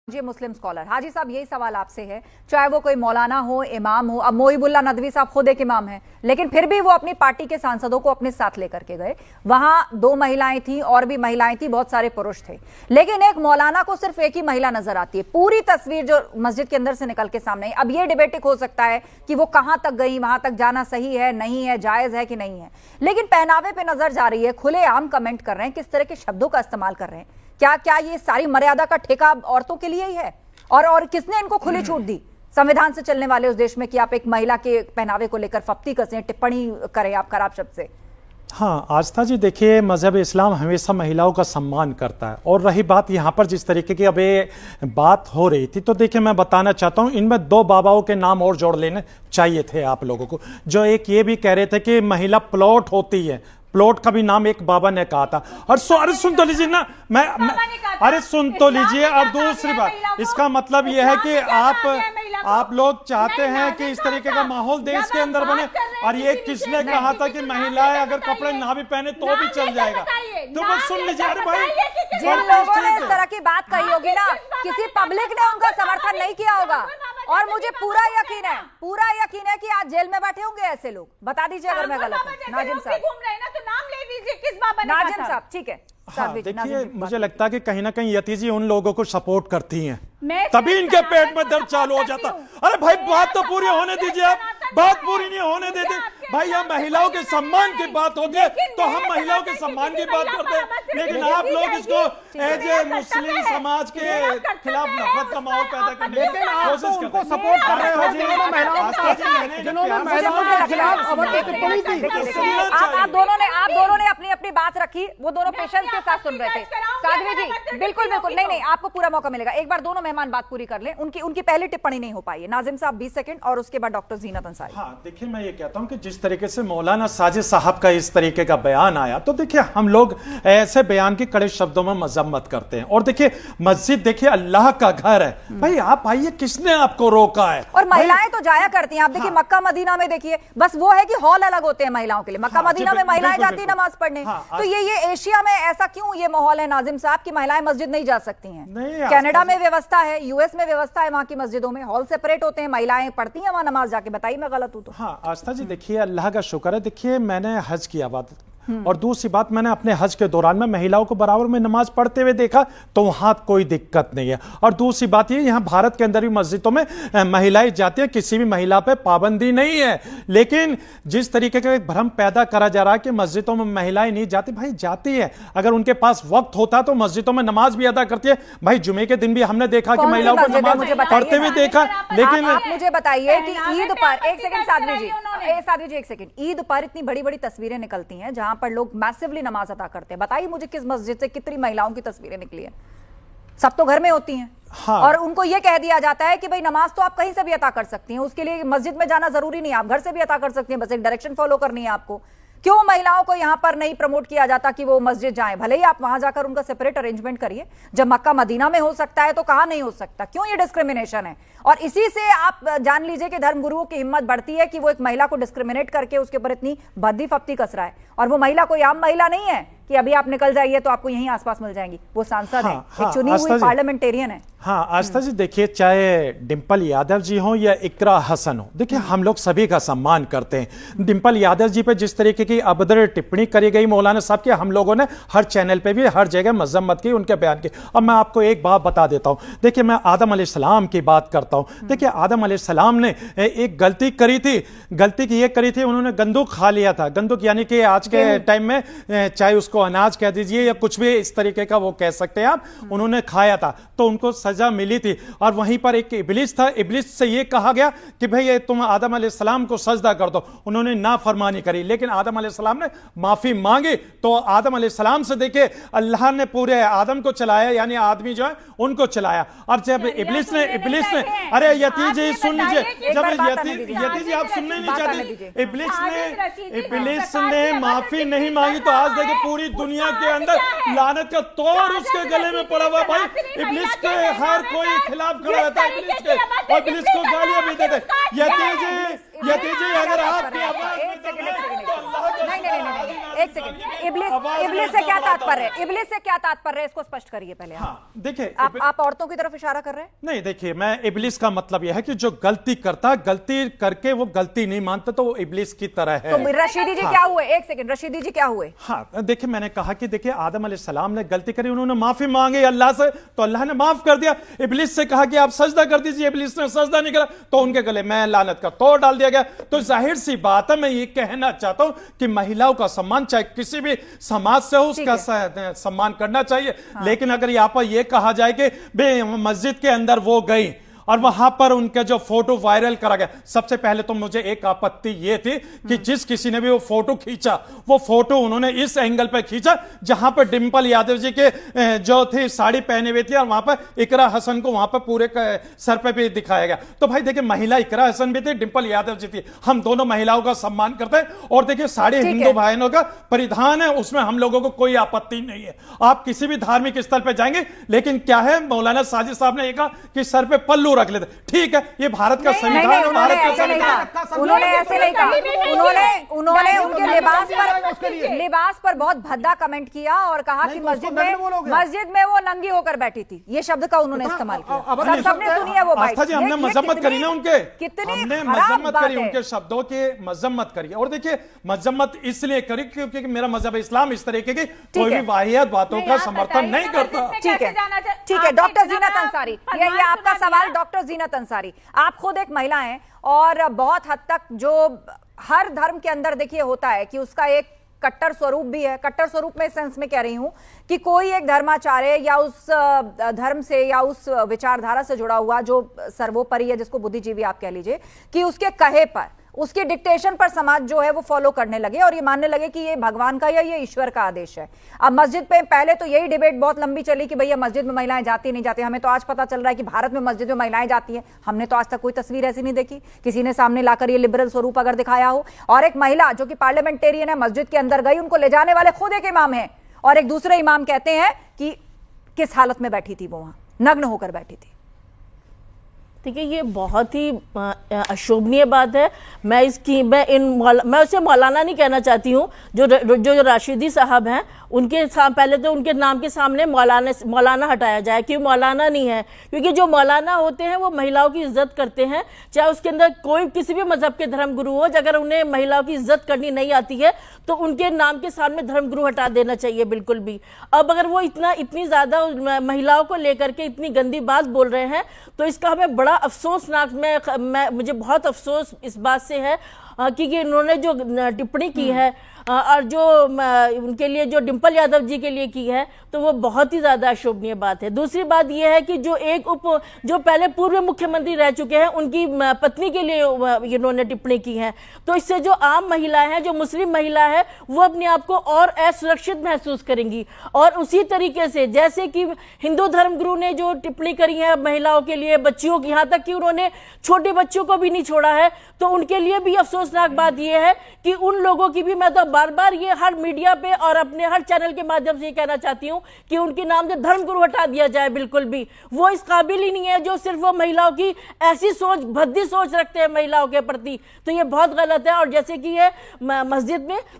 जी मुस्लिम scholar हाजी साहब, यही सवाल आपसे है, चाहे वो कोई मौलाना हो, इमाम हो। अब मोहिबुल्लाह नदवी साहब खुद एक इमाम हैं, लेकिन फिर भी वो अपनी पार्टी के सांसदों को अपने साथ लेकर के गए। वहां 2 महिलाएं थी और भी महिलाएं थी, बहुत सारे पुरुष थे, लेकिन एक मौलाना को सिर्फ एक ही महिला नजर आती है। पूरी तस्वीर जो मस्जिद के अंदर से निकल के सामने आई। अब ये डिबेटिक हो सकता है कि वो कहां तक गई, वहां तक जाना सही है, नहीं है, जायज है कि नहीं है, लेकिन पहनावे पे नजर जा रही है, खुलेआम कमेंट कर रहे हैं, किस तरह के शब्दों का इस्तेमाल कर रहे हैं। क्या ये सारी मर्यादा का ठेका औरतों के लिए ही है? और किसने इनको खुली छूट दी संविधान से चलने वाले उस देश में कि आप एक महिला के पहनावे को लेकर फप्ती कसें, टिप्पणी करें आप खराब शब्द से? हाँ आस्था जी, देखिए मजहब इस्लाम हमेशा महिलाओं का सम्मान करता है। और रही बात यहाँ पर जिस तरीके की अब ये बात हो रही थी, तो देखिए मैं बताना चाहता हूँ, इनमें 2 बाबाओं के नाम और जोड़ लेने चाहिए थे आप लोगों को, जो एक ये भी कह रहे थे कि महिला प्लॉट होती है। प्लॉट का भी नाम एक बाबा ने कहा था। और अरे सुन तो लीजिए ना, अरे सुन तो लीजिए। और दूसरी बात, इसका मतलब यह है कि आप लोग चाहते हैं कि इस तरीके का माहौल देश के अंदर बने। और ये किसने कहा था कि महिलाएं अगर कपड़े ना भी पहने तो भी चल जाएगा? तो बस सुन लीजिए। अरे भाई, जिन लोगों ने इस तरह की बात कही होगी ना, किसी पब्लिक ने उनका समर्थन नहीं किया होगा। और मुझे पूरा यकीन है कि आज जेल में बैठे होंगे ऐसे लोग। बता दीजिए अगर मैं गलत हूं। नाजिम साहब घूम रहे हैं ना, तो नाम ले दीजिए किस बाबा ने। नाजिम साहब ठीक है। हाँ, देखिए मुझे लगता है कि कहीं ना कहीं यति जी उन लोगों को सपोर्ट करती हैं, मैं तभी इनके पेट में दर्द चालू हो जाता। अरे भाई बात तो पूरी होने दीजिए, आप बात पूरी नहीं होने देते भाई। यहाँ महिलाओं के सम्मान की बात होती है तो हम महिलाओं के सम्मान की बात करते हैं, लेकिन आप लोग इसको एज ए मुस्लिम समाज के खिलाफ नफरत का माहौल पैदा करने की कोशिश करते हैं। सपोर्ट कर रहे हो जिन्होंने महिलाओं के खिलाफ अभद्र टिप्पणी की। आप दोनों ने अपनी अपनी बात रखी, वो दोनों पेशेंस के साथ सुन रहे थे। साध्वी जी बिल्कुल नहीं, आपको पूरा मौका मिलेगा। एक बार दोनों मेहमान बात पूरी कर लें। उनकी पहली टिप्पणी नहीं हो पाई है। नाजिम साहब 20 सेकंड और उसके बाद डॉक्टर जीनत अंसारी। हाँ देखिए, मैं ये कहता हूं कि जिस तरीके से मौलाना साजिद साहब का इस तरीके का बयान आया, तो देखिए हम लोग ऐसे बयान की कड़े शब्दों में मजम्मत करते हैं। और देखिए मस्जिद देखिए अल्लाह का घर है भाई, आप आइए, किसने आपको रोका है? और महिलाएं तो जाया करती हैं। आप देखिए मक्का मदीना में देखिए, बस वो है कि हॉल अलग होते हैं महिलाओं के लिए। मक्का मदीना में महिलाएं जाती है नमाज पढ़ने। तो ये एशिया में ऐसा क्यों ये माहौल है नाजिम साहब कि महिलाएं मस्जिद नहीं जा सकती हैं? कनाडा में व्यवस्था है, यूएस में व्यवस्था है, वहां की मस्जिदों में हॉल सेपरेट होते हैं, महिलाएं पढ़ती हैं वहां नमाज जाके। बताइए मैं गलत हूं तो? हाँ आस्था जी, देखिए अल्लाह का शुक्र है, देखिए मैंने हज किया बात, और दूसरी बात मैंने अपने हज के दौरान में महिलाओं को बराबर में नमाज पढ़ते हुए देखा, तो वहां कोई दिक्कत नहीं है। और दूसरी बात ये, यहाँ भारत के अंदर भी मस्जिदों में महिलाएं जाती हैं, किसी भी महिला पे पाबंदी नहीं है। लेकिन जिस तरीके का भ्रम पैदा करा जा रहा है कि मस्जिदों में महिलाएं नहीं जाती, भाई जाती है। अगर उनके पास वक्त होता तो मस्जिदों में नमाज भी अदा करती है। भाई जुमे के दिन भी हमने देखा कि महिलाओं को नमाज पढ़ते हुए देखा। लेकिन आप मुझे बताइए कि ईद पर, एक सेकंड साध्वी जी एक सेकंड, ईद पर इतनी बड़ी बड़ी तस्वीरें निकलती हैं जहां पर लोग मैसिवली नमाज अदा करते हैं। बताइए मुझे किस मस्जिद से कितनी महिलाओं की तस्वीरें निकली हैं? सब तो घर में होती हैं। हाँ। और उनको यह कह दिया जाता है कि भाई नमाज तो आप कहीं से भी अता कर सकती हैं, उसके लिए मस्जिद में जाना जरूरी नहीं है, आप घर से भी अता कर सकती हैं, बस एक डायरेक्शन फॉलो करनी है आपको। क्यों महिलाओं को यहां पर नहीं प्रमोट किया जाता कि वो मस्जिद जाएं? भले ही आप वहां जाकर उनका सेपरेट अरेंजमेंट करिए, जब मक्का मदीना में हो सकता है तो कहां नहीं हो सकता? क्यों ये डिस्क्रिमिनेशन है? और इसी से आप जान लीजिए कि धर्मगुरुओं की हिम्मत बढ़ती है कि वो एक महिला को डिस्क्रिमिनेट करके उसके ऊपर इतनी भद्दी फप्ती कस रहा है। और वो महिला कोई आम महिला नहीं है कि अभी आप निकल जाइए तो आपको यहीं आसपास मिल जाएंगी। वो सांसद है, एक चुनी हुई पार्लियामेंटेरियन है। हाँ आस्था जी, देखिए चाहे डिंपल यादव जी हो या इकरा हसन हो, देखिए हम लोग सभी का सम्मान करते हैं। डिंपल यादव जी पे जिस तरीके की अभद्र टिप्पणी करी गई मौलाना साहब की, हम लोगों ने हर चैनल पे भी हर जगह मजम्मत की उनके बयान की। अब मैं आपको एक बात बता देता हूं, देखिए मैं आदम अलैहिस्सलाम की बात करता हूं। देखिए आदम अलैहिस्सलाम ने एक गलती करी थी। गलती की ये करी थी, उन्होंने गंदुक खा लिया था। गंदुक यानी कि आज के टाइम में चाहे उसको अनाज कह दीजिए या कुछ भी इस तरीके का वो कह सकते हैं आप, उन्होंने खाया था तो उनको सजा मिली थी। और वहीं पर एक इब्लिस था, इब्लिस से ये कहा गया कि भाई ये तुम आदम अलैहिस्सलाम को सजदा कर दो। उन्होंने नाफरमानी करी, लेकिन आदम अलैहिस्सलाम ने माफी मांगी। तो आदम अलैहिस्सलाम से देखिए अल्लाह ने पूरे आदम को चलाया, यानी आदमी जो है उनको चलाया। और जब इब्लिस ने अरे यती जी सुन लीजिए, जब यती जी आप सुनने नहीं चाहते, इब्लिस ने माफी नहीं मांगी तो आज देखिए पूरी दुनिया के अंदर लानत का तौर उसके गले में पड़ा हुआ। भाई इब्लिस के हर कोई खिलाफ खड़ा रहता है, इब्लिस के, और इब्लिस को गालियां भी देते। ये दीजिए, अगर आपकी एक सेकंड नहीं, एक सेकंड। इब्लिस से क्या तात्पर्य है? इब्लिस से क्या तात्पर्य है? इसको स्पष्ट करिए पहले। हाँ, देखिए, आप औरतों की तरफ इशारा कर रहे हैं? नहीं, देखिए, मैं इब्लिस का मतलब यह है कि जो गलती करता, गलती करके वो गलती नहीं मानता, तो वो इब्लिस की तरह है। तो रशीदी जी क्या हुए? एक सेकंड, रशीदी जी क्या हुए? हाँ, देखिए, मैंने कहा कि देखिए, आदम अलैहिस्सलाम ने गलती करी, उन्होंने माफी मांगी अल्लाह से, तो अल्लाह ने माफ कर दिया। इब्लिस से कहा कि आप सजदा कर दीजिए, इब्लिस ने सजदा नहीं करा, तो उनके गले में लानत का तोड़ डाल दिया गया। तो जाहिर सी बात है, मैं ये कहना चाहता हूं कि महिलाओं का सम्मान चाहे किसी भी समाज से हो, उसका सम्मान करना चाहिए। हाँ। लेकिन अगर यहां पर यह कहा जाए कि बे मस्जिद के अंदर वो गई और वहां पर उनका जो फोटो वायरल करा गया, सबसे पहले तो मुझे एक आपत्ति यह थी कि जिस किसी ने भी वो फोटो खींचा, वो फोटो उन्होंने इस एंगल पर खींचा जहां पर डिंपल यादव जी के जो थे साड़ी पहने हुए थी, और वहां पर इकरा हसन को वहां पर पूरे सर पे भी दिखाया गया। तो भाई देखिए, महिला इकरा हसन भी थी, डिंपल यादव जी थी, हम दोनों महिलाओं का सम्मान करते हैं। और देखिए, सारे हिंदू भाइयों का परिधान है, उसमें हम लोगों को कोई आपत्ति नहीं है। आप किसी भी धार्मिक स्थल पर जाएंगे, लेकिन क्या है, मौलाना साजिद साहब ने कहा कि सर पे पल्लू रख लेते, ठीक है, ये भारत का संविधान है, भारत का संविधान। उन्होंने ऐसे नहीं कहा, उन्होंने उनके लिबास पर बहुत भद्दा कमेंट किया और कहा कि मस्जिद में वो नंगी होकर बैठी थी, ये शब्द का उन्होंने इस्तेमाल किया। सबने सुनी है वो बात। आस्था जी, हमने मजम्मत करी ना उनके, कितनी हमने मजम्मत करी, उनके शब्दों की मजम्मत करी। और देखिए, मजम्मत इसलिए करी क्योंकि मेरा मजहब इस्लाम इस तरीके की कोई भी वाहियात बातों का समर्थन नहीं करता। ठीक है, डॉक्टर जीनत अंसारी, ये आपका सवाल। डॉक्टर जीनत अंसारी, आप खुद एक महिला हैं और बहुत हद तक जो हर धर्म के अंदर देखिए होता है कि उसका एक कट्टर स्वरूप भी है। कट्टर स्वरूप में इस सेंस में कह रही हूं कि कोई एक धर्माचार्य या उस धर्म से या उस विचारधारा से जुड़ा हुआ जो सर्वोपरि है, जिसको बुद्धिजीवी आप कह लीजिए, कि उसके कहे पर, उसके डिक्टेशन पर समाज जो है वो फॉलो करने लगे और ये मानने लगे कि ये भगवान का या ये ईश्वर का आदेश है। अब मस्जिद पे पहले तो यही डिबेट बहुत लंबी चली कि भैया मस्जिद में महिलाएं जाती नहीं जाती। हमें तो आज पता चल रहा है कि भारत में मस्जिद में महिलाएं जाती हैं। हमने तो आज तक कोई तस्वीर ऐसी नहीं देखी, किसी ने सामने लाकर ये लिबरल स्वरूप अगर दिखाया हो। और एक महिला जो कि पार्लियामेंटेरियन है, मस्जिद के अंदर गई, उनको ले जाने वाले खुद एक इमाम है और एक दूसरे इमाम कहते हैं कि किस हालत में बैठी थी वो, वहां नग्न होकर बैठी थी। देखिए, ये बहुत ही अशोभनीय बात है। मैं उसे मौलाना नहीं कहना चाहती हूँ। जो राशिदी साहब हैं, उनके पहले तो उनके नाम के सामने मौलाना हटाया जाए, क्यों मौलाना नहीं है? क्योंकि जो मौलाना होते हैं वो महिलाओं की इज्जत करते हैं, चाहे उसके अंदर कोई किसी भी मजहब के धर्मगुरु हो। अगर उन्हें महिलाओं की इज्जत करनी नहीं आती है तो उनके नाम के सामने धर्मगुरु हटा देना चाहिए, बिल्कुल भी। अब अगर वो इतनी ज्यादा महिलाओं को लेकर के इतनी गंदी बात बोल रहे हैं तो इसका हमें बड़ा अफसोसनाक, मुझे बहुत अफसोस इस बात से है कि इन्होंने जो टिप्पणी की है और जो उनके लिए जो डिंपल यादव जी के लिए की है, तो वो बहुत ही ज्यादा अशोभनीय बात है। दूसरी बात यह है कि जो पहले पूर्व मुख्यमंत्री रह चुके हैं, उनकी पत्नी के लिए इन्होंने टिप्पणी की है। तो इससे जो आम महिलाएं हैं, जो मुस्लिम महिला है, वो अपने आप को और असुरक्षित महसूस करेंगी। और उसी तरीके से जैसे कि हिंदू धर्मगुरु ने जो टिप्पणी करी है महिलाओं के लिए, बच्चियों की, यहाँ तक कि उन्होंने छोटे बच्चों को भी नहीं छोड़ा है, तो उनके लिए भी अफसोसनाक बात यह है कि उन लोगों की भी, मैं तो बार बार ये हर मीडिया पे और अपने हर चैनल के माध्यम से ये कहना चाहती हूं कि उनके नाम से धर्मगुरु हटा दिया जाए। बिल्कुल भी वो इस काबिल ही नहीं है, जो सिर्फ वो महिलाओं की ऐसी सोच, भद्दी सोच रखते हैं महिलाओं के प्रति, तो ये बहुत गलत है। और जैसे कि ये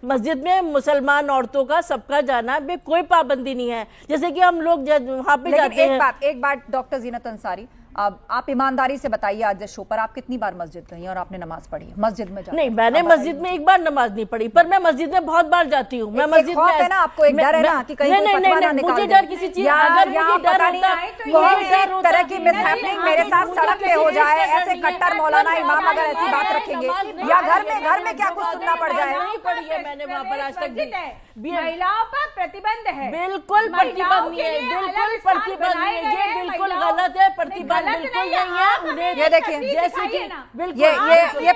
मस्जिद में मुसलमान औरतों का सबका जाना में कोई पाबंदी नहीं है, जैसे कि हम लोग वहां पे जाते हैं। एक बात डॉक्टर जीनत अंसारी, अब आप ईमानदारी से बताइए, आज शो पर आप कितनी बार मस्जिद गई और आपने नमाज पढ़ी है? मस्जिद में नहीं, मैंने मस्जिद में एक बार नमाज नहीं पढ़ी, पर मैं मस्जिद में बहुत बार जाती हूँ। मैं मस्जिद में है ना, आपको एक डर है ना कि कहीं नहीं, मुझे डर किसी चीज, अगर मुझे डर होता है तरह की मिसहैपनिंग मेरे साथ सड़क पे हो जाए, ऐसे कट्टर मौलाना इमाम अगर ऐसी बात रखेंगे, या घर में क्या कुछ सुनना पड़ जाए। नहीं पढ़ी है मैंने वहाँ पर आज तक। महिलाओं पर प्रतिबंध है, बिल्कुल प्रतिबंध नहीं है, बिल्कुल प्रतिबंध नहीं है, ये बिल्कुल गलत है। प्रतिबंध बिल्कुल नहीं है। उन्हें ये देखिए, जैसे कि ये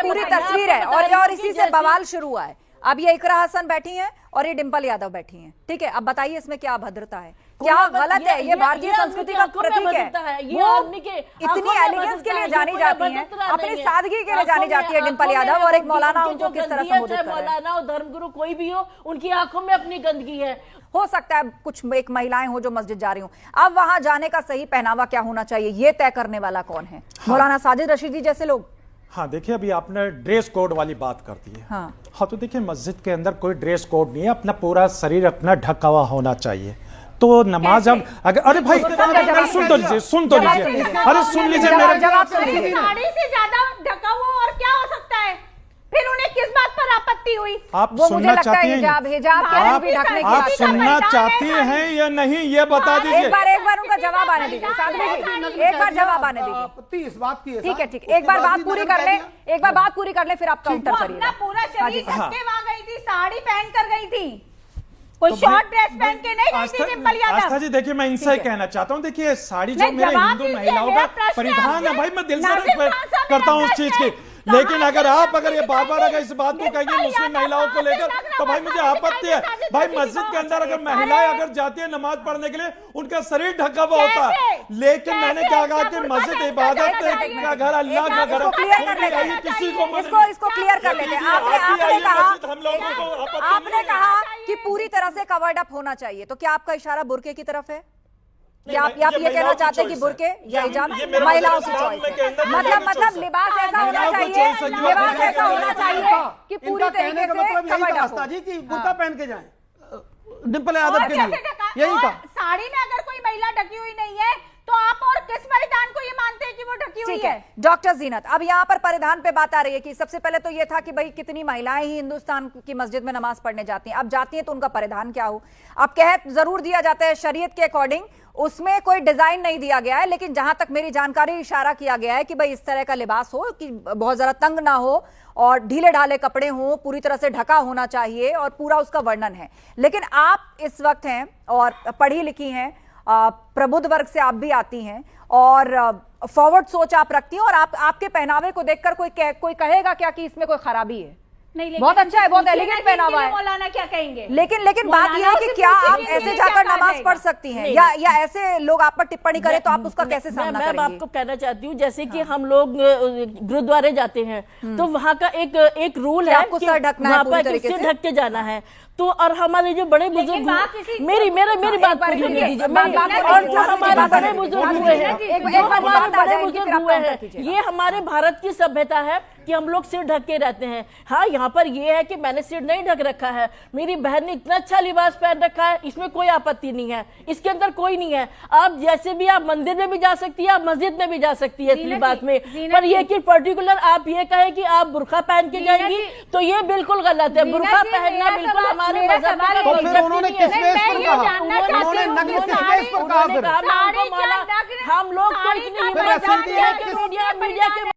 पूरी तस्वीर है और इसी से बवाल शुरू हुआ है। अब ये इकरा हसन बैठी हैं और ये डिंपल यादव बैठी हैं, ठीक है? अब बताइए इसमें क्या अभद्रता है, क्या गलत है? ये भारतीय संस्कृति का प्रतीक है। वो इतनी एलिगेंस के लिए जानी जाती हैं, अपनी सादगी के लिए जानी जाती है डिंपल यादव, और एक मौलाना उनको किस तरह संबोधित कर रहे हैं। मौलाना और धर्मगुरु कोई भी हो, उनकी आंखों में अपनी गंदगी है। हो सकता है कुछ एक महिलाएं हो जो मस्जिद जा रही हूं, अब वहां जाने का सही पहनावा क्या होना चाहिए, ये तय करने वाला कौन है? मौलाना साजिद रशीदी जैसे लोग? हाँ देखिए, अभी आपने ड्रेस कोड वाली बात कर दी है। हाँ। तो देखिए, मस्जिद के अंदर कोई ड्रेस कोड नहीं है, अपना पूरा शरीर अपना ढका हुआ होना चाहिए। तो नमाज अब अगर, अरे भाई सुन तो लीजिए, अरे सुन लीजिए मेरे साड़ी से ज्यादा ढका हुआ और क्या हो सकता है? फिर उन्हें किस बात पर आपत्ति हुई? आप वो मुझे सुनना लगता है चाहती हैं, हिजाब भी ढकने की आप बात। सुनना चाहती हैं या नहीं, ये बता दीजिए। एक बार उनका जवाब आने दीजिए साधवी जी, एक बार जवाब आने दीजिए। आपत्ति इस बात की है ठीक है, साहब, ठीक है, उसके एक बार बाद बात भी पूरी मैंने कर कह ले, दिया। एक बार बात पूरी कर ले, फिर आप काउंटर वो करिए। अपना पूरा शरीर हाँ। ढक के वहां गई थी, साड़ी पहन कर गई थी, कोई शॉर्ट ड्रेस पहन के नहीं गई थी डिंपल यादव। आस्था जी देखिए, मैं इनसे कहना चाहता हूँ, देखिए साड़ी जो नहीं, मेरे जवाब हिंदू दीजिए, महिलाओं मेरा का प्रश्न परिधान है आपसे। भाई, मैं दिल से नासिर खान साहब करता हूँ उस मेरा चीज प्रश्न की। है। लेकिन अगर आप अगर ये बार बार अगर इस बात को डिंपल कहेंगे मुस्लिम यादव महिलाओं को लेकर, तो भाई मुझे आपत्ति है। भाई साजिश मस्जिद के अंदर अगर सारे- महिलाएं अगर जाती है नमाज पढ़ने के लिए, उनका शरीर ढका हुआ होता है। कैसे? लेकिन मैंने क्या कहा कि कैसे? मस्जिद कैसे? इबादत कैसे? का घर, अल्लाह का घर, इसको क्लियर कर लेते आइए हैं, किसी को इसको क्लियर कर लेते हैं। आपने कहा, हम लोगों को आपत्ति आपने नहीं है। कहा कि पूरी तरह से कवर्ड अप होना चाहिए, तो क्या आपका इशारा बुरके की तरफ है? या आप ये कहना चाहते हैं कि बुरके या हिजाब महिलाओं की चॉइस है? मतलब लिबास ऐसा होना चाहिए, लिबास ऐसा होना चाहिए कि पूरी इनका कहने तरीके का से मतलब यही कवर्ड था अप आस्था हो। जी कि बुर्का पहन के जाएं डिंपल यादव और के कैसे लिए, ढका? यही और था। साड़ी में अगर कोई महिला ढकी हुई नहीं है, तो आप और किस परिधान को ये मानते हैं कि वो ढकी हुई ठीक है? है डॉक्टर जीनत, अब यहाँ पर परिधान पे बात आ रही है कि सबसे पहले तो ये था कि भाई कितनी महिलाएं ही हिंदुस्तान की मस्जिद में नमाज पढ़ने जाती हैं, अब जाती हैं तो उनका परिधान क्या हो? अब कह जरूर दिया जाता है शरीयत के अकॉर्डिंग, उसमें कोई डिजाइन नहीं दिया गया है, लेकिन जहां तक मेरी जानकारी इशारा किया गया है कि भाई इस तरह का लिबास हो कि बहुत ज्यादा तंग ना हो और ढीले ढाले कपड़े हों, पूरी तरह से ढका होना चाहिए और पूरा उसका वर्णन है। लेकिन आप इस वक्त हैं और पढ़ी लिखी हैं, प्रबुद्ध वर्ग से आप भी आती हैं और फॉरवर्ड सोच आप रखती हैं, और आपके पहनावे को देखकर कोई कहेगा क्या कि इसमें कोई खराबी है? नहीं, बहुत अच्छा है, बहुत एलिगेंट पहनावा है। मौलाना क्या कहेंगे? लेकिन बात यह है कि क्या आप ऐसे जाकर नमाज पढ़ सकती हैं, या ऐसे लोग आप पर टिप्पणी करें तो आप उसका कैसे सामना मैं करेंगी? आपको कहना चाहती हूँ, जैसे कि हम लोग गुरुद्वारे जाते हैं तो वहाँ का एक रूल है आपको कि सर ढकना है वहाँ पूरी पर तरीके सिर से? ढक के जाना है। तो और हमारे जो बड़े बुजुर्ग बात इसी- मेरी बात पूरी होने दीजिए। और जो हमारे बड़े बुजुर्ग हुए हैं, जो हमारे बड़े बुजुर्ग हुए हैं, ये हमारे भारत की सभ्यता है कि हम लोग सिर ढक के रहते हैं। हाँ, यहाँ पर ये है कि मैंने सिर नहीं ढक रखा है, मेरी बहन ने इतना अच्छा लिबास पहन रखा है, इसमें कोई आपत्ति नहीं है, इसके अंदर कोई नहीं है। आप जैसे भी आप मंदिर में भी जा सकती है, आप मस्जिद में भी जा सकती है इस लिबास में, पर ये कि पर्टिकुलर आप ये कहें कि आप बुर्का पहन के जाएंगी तो ये बिल्कुल गलत है। बुर्का पहनना बिल्कुल हमारे मजहब में तो फिर उन्होंने किस बेस पर कहा? उन्होंने नग्न किस बेस पर कहा फिर? हम लोग तो इतनी हिम्मत फिर नहीं है कि मीडिया के